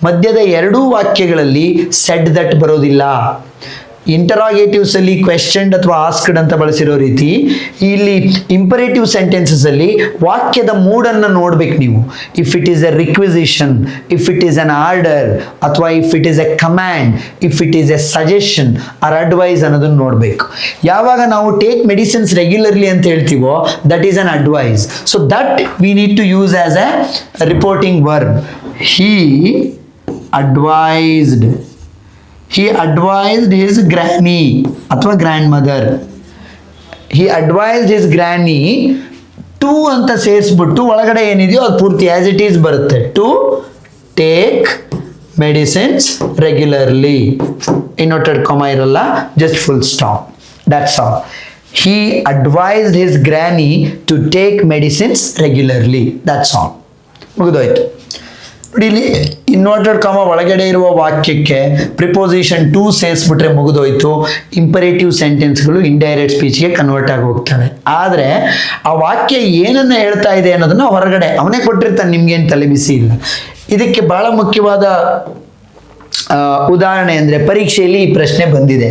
ಮಧ್ಯದ ಎರಡೂ ವಾಕ್ಯಗಳಲ್ಲಿ said that ಬರೋದಿಲ್ಲ. ಇಂಟರಾಗೇಟಿವ್ಸ್ ಅಲ್ಲಿ ಕ್ವೆಶ್ಚನ್ಡ್ ಅಥವಾ ಆಸ್ಕ್ಡ್ ಅಂತ ಬಳಸಿರೋ ರೀತಿ ಇಲ್ಲಿ ಇಂಪರೇಟಿವ್ ಸೆಂಟೆನ್ಸಸ್ ಅಲ್ಲಿ ವಾಕ್ಯದ ಮೂಡನ್ನು ನೋಡ್ಬೇಕು ನೀವು. If it is a requisition, if it is an order, ಅಥವಾ if it is a command, if it is a suggestion or advice ಅನ್ನೋದನ್ನ ನೋಡ್ಬೇಕು. ಯಾವಾಗ ನಾವು ಟೇಕ್ ಮೆಡಿಸಿನ್ಸ್ ರೆಗ್ಯುಲರ್ಲಿ ಅಂತ ಹೇಳ್ತೀವೋ that is an advice. So that we need to use as a reporting verb. He advised his granny ಅಥವಾ grandmother. He advised his granny to ಅಂತ ಸೇರಿಸ್ಬಿಟ್ಟು ಒಳಗಡೆ ಏನಿದೆಯೋ ಅದು ಪೂರ್ತಿ ಆಸ್ ಇಟ್ ಈಸ್ ಬರುತ್ತೆ. To take medicines regularly, inverted comma ಇರಲ್ಲ, just full stop, that's all. He advised his granny to take medicines regularly, that's all. ಮುಗಿದೋಯ್ತು. ನೋಡಿ, ಇಲ್ಲಿ ಇನ್ವರ್ಟೆಡ್ ಕಾಮಾ ಒಳಗಡೆ ಇರುವ ವಾಕ್ಯಕ್ಕೆ ಪ್ರಿಪೋಸಿಷನ್ ಟು ಸೇರಿಸ್ಬಿಟ್ರೆ ಮುಗಿದೋಯ್ತು. ಇಂಪರೇಟಿವ್ ಸೆಂಟೆನ್ಸ್ಗಳು ಇಂಡೈರೆಕ್ಟ್ ಸ್ಪೀಚ್ಗೆ ಕನ್ವರ್ಟ್ ಆಗಿ ಹೋಗ್ತವೆ. ಆದರೆ ಆ ವಾಕ್ಯ ಏನನ್ನ ಹೇಳ್ತಾ ಇದೆ ಅನ್ನೋದನ್ನ ಹೊರಗಡೆ ಅವನೇ ಕೊಟ್ಟಿರ್ತಾನೆ, ನಿಮ್ಗೇನು ತಲೆ ಬಿಸಿ ಇಲ್ಲ. ಇದಕ್ಕೆ ಬಹಳ ಮುಖ್ಯವಾದ ಉದಾಹರಣೆ ಅಂದರೆ ಪರೀಕ್ಷೆಯಲ್ಲಿ ಈ ಪ್ರಶ್ನೆ ಬಂದಿದೆ.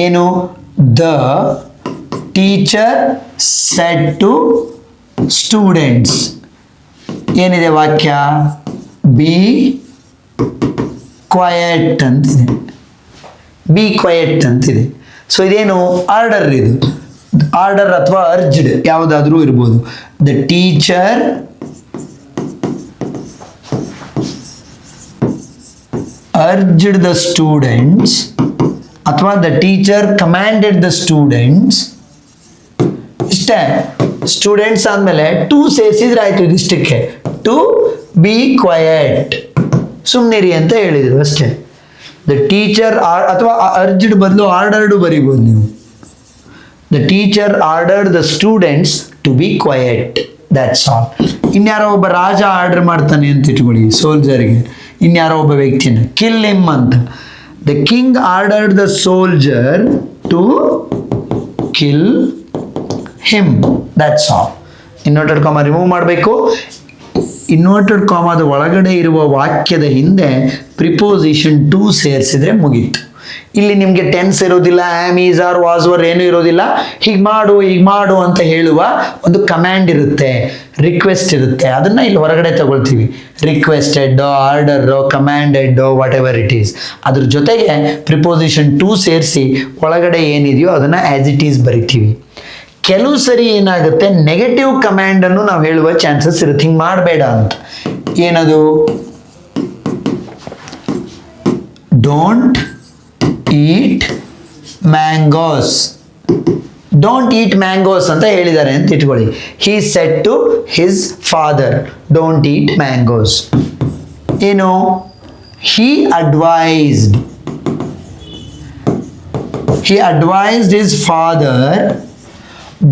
ಏನು? The teacher said to students. ಏನಿದೆ ವಾಕ್ಯ? ಬಿ ಕ್ವಯಟ್ ಅಂತಿದೆ, ಬಿ ಕ್ವಯಟ್ ಅಂತಿದೆ. ಸೊ ಇದೇನು? ಆರ್ಡರ್. ಇದು ಆರ್ಡರ್ ಅಥವಾ ಅರ್ಜ್ಡ್ ಯಾವುದಾದ್ರೂ ಇರ್ಬೋದು. The teacher urged the students ಅಥವಾ the teacher commanded the students. ಇಷ್ಟೇ. ಸ್ಟೂಡೆಂಟ್ಸ್ ಆದಮೇಲೆ ಟು ಸೇರಿಸಿದ್ರೆ ಆಯ್ತು. ಇದಿಷ್ಟಕ್ಕೆ ಟು ಬಿ ಕ್ವಯಟ್, ಸುಮ್ಮನಿರಿ ಅಂತ ಹೇಳಿದರು ಅಷ್ಟೇ. ದ ಟೀಚರ್ ಅಥವಾ ಅರ್ಜ್ಡ್ ಬದಲು ಆರ್ಡರ್ಡು ಬರೀಬೋದು ನೀವು. The teacher ordered the students to be quiet, that's all. ಇನ್ಯಾರೋ ಒಬ್ಬ ರಾಜ ಆರ್ಡರ್ ಮಾಡ್ತಾನೆ ಅಂತ ಇಟ್ಕೊಳ್ಳಿ ಸೋಲ್ಜರ್ಗೆ, ಇನ್ಯಾರೋ ಒಬ್ಬ ವ್ಯಕ್ತಿನ ಕಿಲ್ ಹಿಮ್ ಅಂತ. The king ordered the soldier to kill him, that's all. Inverted comma remove ಮಾಡಬೇಕು. ಇನ್ವರ್ಟೆಡ್ ಕಾಮಾದ ಒಳಗಡೆ ಇರುವ ವಾಕ್ಯದ ಹಿಂದೆ ಪ್ರಿಪೋಸಿಷನ್ ಟು ಸೇರಿಸಿದ್ರೆ ಮುಗೀತು. ಇಲ್ಲಿ ನಿಮಗೆ ಟೆನ್ಸ್ ಇರೋದಿಲ್ಲ, am, is, are, was, were ಏನೂ ಇರೋದಿಲ್ಲ. ಹೀಗೆ ಮಾಡು ಅಂತ ಹೇಳುವ ಒಂದು ಕಮ್ಯಾಂಡ್ ಇರುತ್ತೆ, ರಿಕ್ವೆಸ್ಟ್ ಇರುತ್ತೆ. ಅದನ್ನು ಇಲ್ಲಿ ಹೊರಗಡೆ ತಗೊಳ್ತೀವಿ. Requested, order, commanded, whatever it is. ಅದ್ರ ಜೊತೆಗೆ ಪ್ರಿಪೋಸಿಷನ್ ಟು ಸೇರಿಸಿ ಒಳಗಡೆ ಏನಿದೆಯೋ ಅದನ್ನು ಆ್ಯಸ್ ಇಟ್ ಈಸ್ ಬರಿತೀವಿ. ಕೆಲವು ಸರಿ ಏನಾಗುತ್ತೆ, ನೆಗೆಟಿವ್ ಕಮ್ಯಾಂಡನ್ನು ನಾವು ಹೇಳುವ ಚಾನ್ಸಸ್ ಇರುತ್ತೆ, ಹಿಂಗೆ ಮಾಡಬೇಡ ಅಂತ. ಏನದು? Don't eat mangoes. Don't eat mangoes ಅಂತ ಹೇಳಿದ್ದಾರೆ ಅಂತ ಇಟ್ಕೊಳ್ಳಿ. He said to his father don't eat mangoes. ಏನು? He advised his father.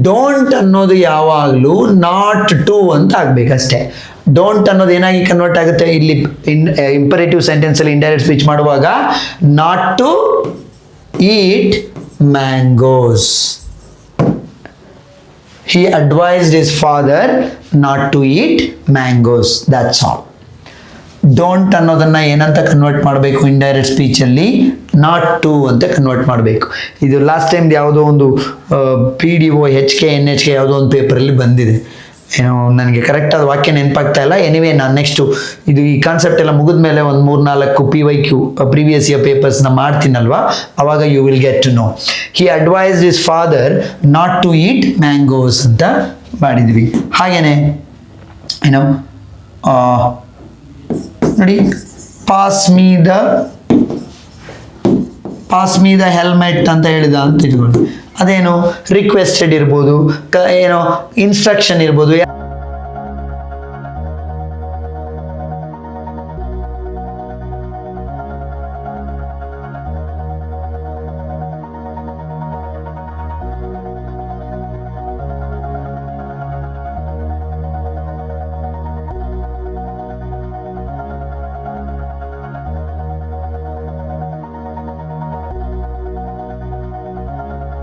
Don't ಅನ್ನೋದು ಯಾವಾಗಲೂ ನಾಟ್ ಟು ಅಂತ ಆಗ್ಬೇಕಷ್ಟೇ. ಡೋಂಟ್ ಅನ್ನೋದು ಏನಾಗಿ ಕನ್ವರ್ಟ್ ಆಗುತ್ತೆ ಇಲ್ಲಿ ಇಂಪರೇಟಿವ್ ಸೆಂಟೆನ್ಸಲ್ಲಿ ಇಂಡೈರೆಕ್ಟ್ ಸ್ಪೀಚ್ ಮಾಡುವಾಗ? Not to eat mangoes. He advised his father not to eat mangoes, that's all. Don't ಅನ್ನೋದನ್ನು ಏನಂತ ಕನ್ವರ್ಟ್ ಮಾಡಬೇಕು ಇಂಡೈರೆಕ್ಟ್ ಸ್ಪೀಚಲ್ಲಿ? ನಾಟ್ ಟು ಅಂತ ಕನ್ವರ್ಟ್ ಮಾಡಬೇಕು. ಇದು ಲಾಸ್ಟ್ ಟೈಮ್ ಯಾವುದೋ ಒಂದು PDO HK NHK ಯಾವುದೋ ಒಂದು ಪೇಪರಲ್ಲಿ ಬಂದಿದೆ. ಏನೋ ನನಗೆ ಕರೆಕ್ಟಾದ ವಾಕ್ಯ ನೆನಪಾಗ್ತಾ ಇಲ್ಲ. ಎನಿವೇ ನಾನು ನೆಕ್ಸ್ಟು ಈ ಕಾನ್ಸೆಪ್ಟ್ ಎಲ್ಲ ಮುಗಿದ ಮೇಲೆ ಒಂದು 3-4 PYQ ಪ್ರೀವಿಯಸ್ ಇಯರ್ ಪೇಪರ್ಸ್ನ ಮಾಡ್ತೀನಲ್ವಾ, ಅವಾಗ you will get to know. He advised his father not to eat mangoes ಅಂತ ಮಾಡಿದ್ವಿ. ಹಾಗೇನೆ ಏನೋ ನೋಡಿ, ಪಾಸ್ ಮೀ ದ ಹೆಲ್ಮೆಟ್ ಅಂತ ಹೇಳಿದ ಅಂತ ಇಟ್ಕೊಂಡು, ಅದೇನು ರಿಕ್ವೆಸ್ಟೆಡ್ ಇರ್ಬೋದು, ಏನೋ ಇನ್ಸ್ಟ್ರಕ್ಷನ್ ಇರ್ಬೋದು.